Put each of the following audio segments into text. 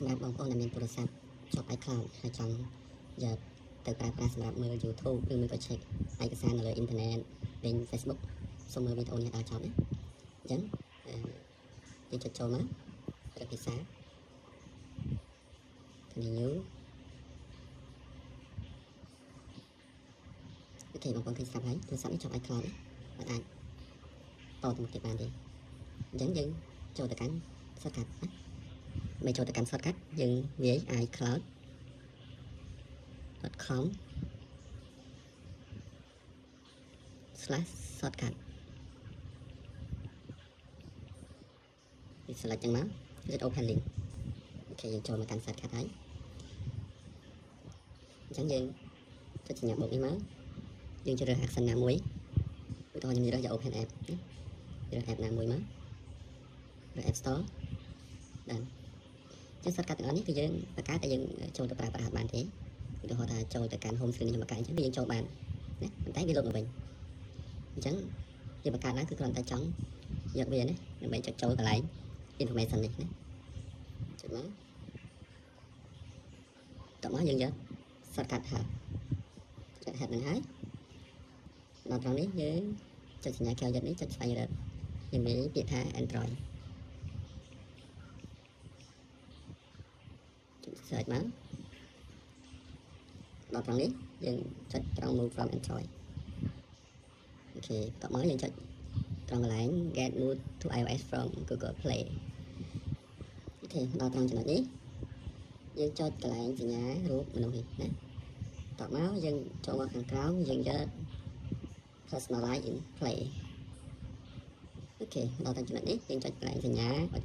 សម្រាប់បងប្អូនដែលមានទូរស័ព្ទជាប់ iCloud ហើយចង់យកទៅប្រើប្រាស់សម្រាប់មើល YouTube ឬមួយក៏ check ឯកសារនៅលើអ៊ីនធឺណិតលេង Facebook សូមមើលវីដេអូនេះដល់ចប់ណាអញ្ចឹងយើងចុចចូលមករកភាសា Continue អូខេបងប្អូនឃើញស្រាប់ហើយទូរស័ព្ទនេះជាប់ iCloud ណាអាចតទៅមុខទៀតបានទេអញ្ចឹងយើងចូលទៅកាន់ shortcut ណាមិនចូលទៅកាន់ shortcut យើងវាយ icloud.com/shortcut វា select ចឹងមកគឺ open link អូខេយើងចូលមកកាន់ shortcut ហើយអញ្ចឹងយើងចុចសញ្ញាបូកនេះមកយើងជ្រើសរើស action ណាមួយឧទាហរណ៍ខ្ញុំជ្រើសយក open app ជ្រើស app ណាមួយមករើស app store ដល់ចឹង shortcut ទាំងអស់នេះគឺយើងបង្កើតតែយើងចូលទៅប្រើប្រាស់បានទេឧទាហរណ៍ថាចូលទៅកាន់ home screen ខ្ញុំបង្កើតអញ្ចឹងយើងចូលបានណាប៉ុន្តែវាលុបមកវិញអញ្ចឹងយើងបង្កើតឡើងគឺគ្រាន់តែចង់យកវាណាដើម្បីចុចចូលកន្លែង information នេះណាចុចមកតោះមកយើងយក shortcut ហៅចុច head នឹងហើយដល់ត្រង់នេះយើងចុចសញ្ញាកែវយឹតនេះចុចស្វែងរកយើងមានពាក្យថា Android ចុច search មកដល់ត្រង់នេះយើងចុចត្រង់ move from Android អូខេតោះមកយើងចុចត្រង់កន្លែង get moved to iOS from Google Play អូខេដល់ត្រង់ចំណុចនេះយើងចុចកន្លែងសញ្ញារូបមនុស្សនេះណាតោះមកយើងចូលមកខាងក្រោមយើងយក personalize in play អូខេដល់ត្រង់ចំណុចនេះយើងចុចកន្លែងសញ្ញាបាច់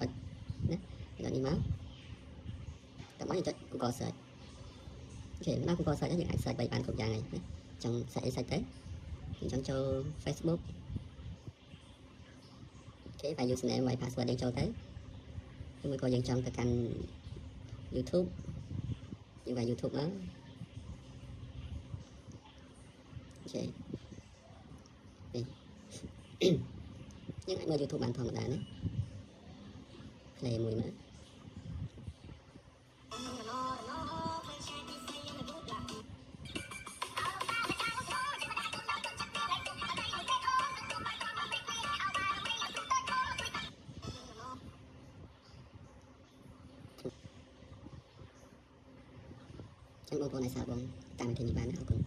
ណាដល់នេះមកតោះមកយើងចុច Google search អូខេដល់ Google search យើងអាច search បានគ្រប់យ៉ាងហើយណាចង់ search អី search ទៅយើងចង់ចូល Facebook អូខេហើយ username ហើយ password យើងចូលទៅឬមួយក៏យើងចង់ទៅកាន់ YouTube យើងvào YouTube មកអូខេនេះយើងអាចមើល YouTube បានធម្មតាណា play មួយមកចឹងបងប្អូនអាចសាកបងតាមវិធីនេះបានណាអរគុណ